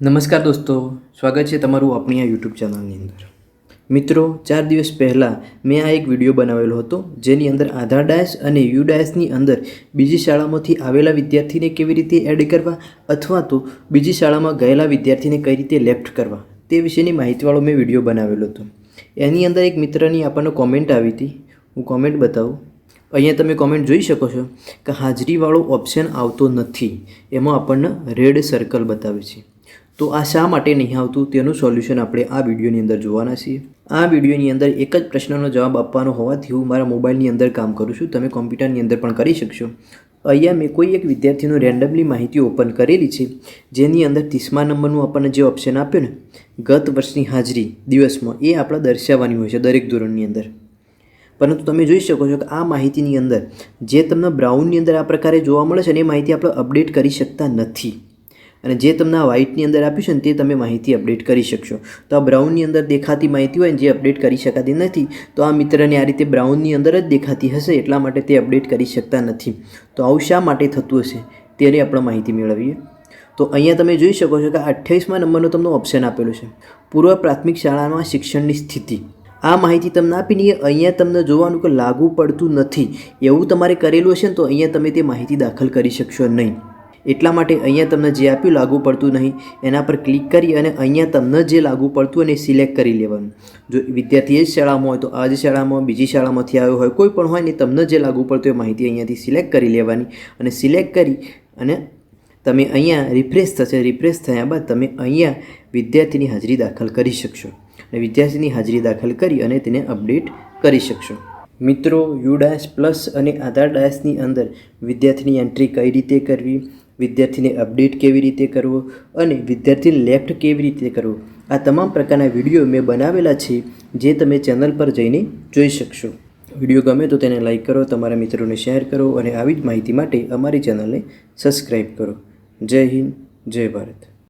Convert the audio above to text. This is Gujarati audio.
નમસ્કાર દોસ્તો, સ્વાગત છે તમારું આપણી આ યુટ્યુબ ચેનલની અંદર। મિત્રો, 4 દિવસ પહેલાં મેં આ એક વિડીયો બનાવેલો હતો જેની અંદર આધાર ડાયસ અને યુ ડાયસની અંદર બીજી શાળામાંથી આવેલા વિદ્યાર્થીને કેવી રીતે એડ કરવા અથવા તો બીજી શાળામાં ગયેલા વિદ્યાર્થીને કઈ રીતે લેફ્ટ કરવા તે વિશેની માહિતીવાળો મેં વિડીયો બનાવેલો હતો। એની અંદર એક મિત્રની આપણને કોમેન્ટ આવી હતી, હું કોમેન્ટ બતાવું। અહીંયા તમે કોમેન્ટ જોઈ શકો છો કે હાજરીવાળો ઓપ્શન આવતો નથી, એમાં આપણને રેડ સર્કલ બતાવે છે। તો આ શા માટે નહીં આવતું તેનું સોલ્યુશન આપણે આ વિડીયોની અંદર જોવાના છીએ। આ વિડીયોની અંદર એક જ પ્રશ્નનો જવાબ આપવાનો હોવાથી હું મારા મોબાઈલની અંદર કામ કરું છું, તમે કોમ્પ્યુટરની અંદર પણ કરી શકશો। અહીંયા મેં કોઈ એક વિદ્યાર્થીનું રેન્ડમલી માહિતી ઓપન કરેલી છે, જેની અંદર 30મા નંબરનું આપણને જે ઓપ્શન આપ્યું ને ગત વર્ષની હાજરી દિવસમાં, એ આપણે દર્શાવવાની હોય છે દરેક ધોરણની અંદર। પરંતુ તમે જોઈ શકો છો કે આ માહિતીની અંદર જે તમને બ્રાઉનની અંદર આ પ્રકારે જોવા મળે છે ને એ માહિતી આપણે અપડેટ કરી શકતા નથી, અને જે તમને આ વ્હાઇટની અંદર આપ્યું છે ને તે તમે માહિતી અપડેટ કરી શકશો। તો આ બ્રાઉનની અંદર દેખાતી માહિતી હોય ને જે અપડેટ કરી શકાતી નથી, તો આ મિત્રને આ રીતે બ્રાઉનની અંદર જ દેખાતી હશે, એટલા માટે તે અપડેટ કરી શકતા નથી। તો આવું શા માટે થતું હશે તેની આપણે માહિતી મેળવીએ। તો અહીંયા તમે જોઈ શકો છો કે 28મા નંબરનો તમને ઓપ્શન આપેલો છે, પૂર્વ પ્રાથમિક શાળામાં શિક્ષણની સ્થિતિ। આ માહિતી તમને આપીને અહીંયા તમને જોવાનું કે લાગુ પડતું નથી એવું તમારે કરેલું હશે ને તો અહીંયા તમે તે માહિતી દાખલ કરી શકશો નહીં। એટલા માટે અહીંયા તમને જે આપ્યું લાગુ પડતું નહીં એના પર ક્લિક કરી અને અહીંયા તમને જે લાગુ પડતું અને સિલેક્ટ કરી લેવાનું। જો વિદ્યાર્થી એ જ શાળામાં હોય તો આ જ શાળામાં, બીજી શાળામાંથી આવ્યો હોય, કોઈ પણ હોય ને તમને જે લાગુ પડતું એ માહિતી અહીંયાથી સિલેક્ટ કરી લેવાની, અને સિલેક્ટ કરી અને તમે અહીંયા રિફ્રેશ થશે। રિફ્રેશ થયા બાદ તમે અહીંયા વિદ્યાર્થીની હાજરી દાખલ કરી શકશો અને વિદ્યાર્થીની હાજરી દાખલ કરી અને તેને અપડેટ કરી શકશો। મિત્રો, યુ ડાયસ પ્લસ અને આધાર ડાયસની અંદર વિદ્યાર્થીની એન્ટ્રી કઈ રીતે કરવી, વિદ્યાર્થીને અપડેટ કેવી રીતે કરવો અને વિદ્યાર્થીને લેફ્ટ કેવી રીતે કરવો, આ તમામ પ્રકારના વિડીયો મેં બનાવેલા છે, જે તમે ચેનલ પર જઈને જોઈ શકશો। વિડીયો ગમે તો તેને લાઈક કરો, તમારા મિત્રોને શેર કરો અને આવી જ માહિતી માટે અમારી ચેનલને સબસ્ક્રાઈબ કરો। જય હિન્દ, જય ભારત।